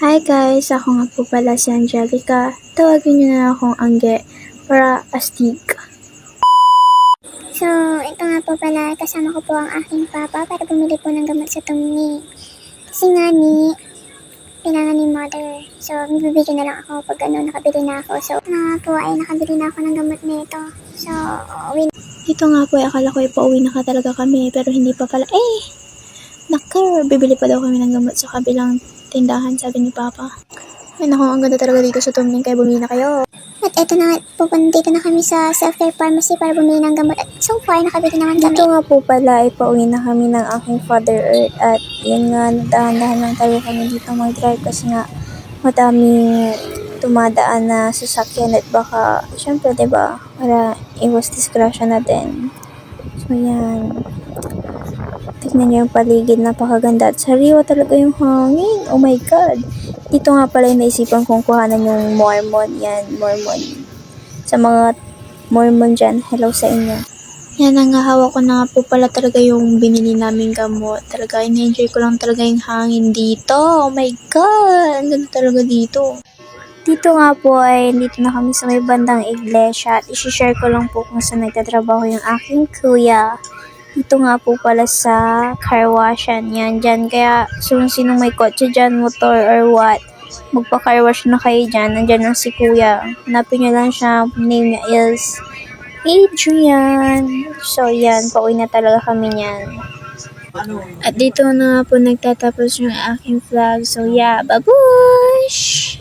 Hi guys! Ako nga po pala si Angelica. Tawagin niyo na akong Angge para astig. So, ito nga po pala, kasama ko po ang aking papa para bumili po ng gamot sa tummy. Kasi nga kailangan ni mother. So, bibigyan na lang ako pag nakabili na ako. So, nga po ay nakabili na ako ng gamot nito. So, uwi na. Dito nga po akala ko pauwi na ka talaga kami pero hindi pa pala. Bibili pa daw kami ng gamot sa kabilang tindahan, sabi ni Papa. Ay naku, ang ganda talaga dito sa Tumning, kaya bumili na kayo. At eto na, pupunta na kami sa self-care pharmacy para bumili ng gamot. At so far, nakabili naman kami. Dito nga po pala ay pauwi na kami ng aking Father Earth at yun nga, dahan-dahan lang talaga kami dito mag-drive kasi nga madaming tumadaan na sasakyan at baka, syempre diba, para iwas disgrasya natin. So yan. Tignan niyo yung paligid, napakaganda at sariwa talaga yung hangin. Oh my God! Dito nga pala yung naisipan kong kuhanan yung Mormon. Yan, Mormon. Sa mga Mormon dyan, hello sa inyo. Yan, ang hawak ko na nga po pala talaga yung binili naming gamot. Talaga, in-enjoy ko lang talaga yung hangin dito. Oh my God! Ang ganda talaga dito. Dito nga po ay dito na kami sa may bandang iglesia at isi-share ko lang po kung saan nagtatrabaho yung aking kuya. Dito nga po pala sa car washan yan dyan. Kaya sinong may kotse dyan, motor or what, magpa-car wash na kayo dyan. Nandyan lang si kuya. Hanapin nyo lang siya. Name niya is Adrian. So yan, pauwi na talaga kami niyan. At dito na po nagtatapos yung aking vlog. So yeah, babush!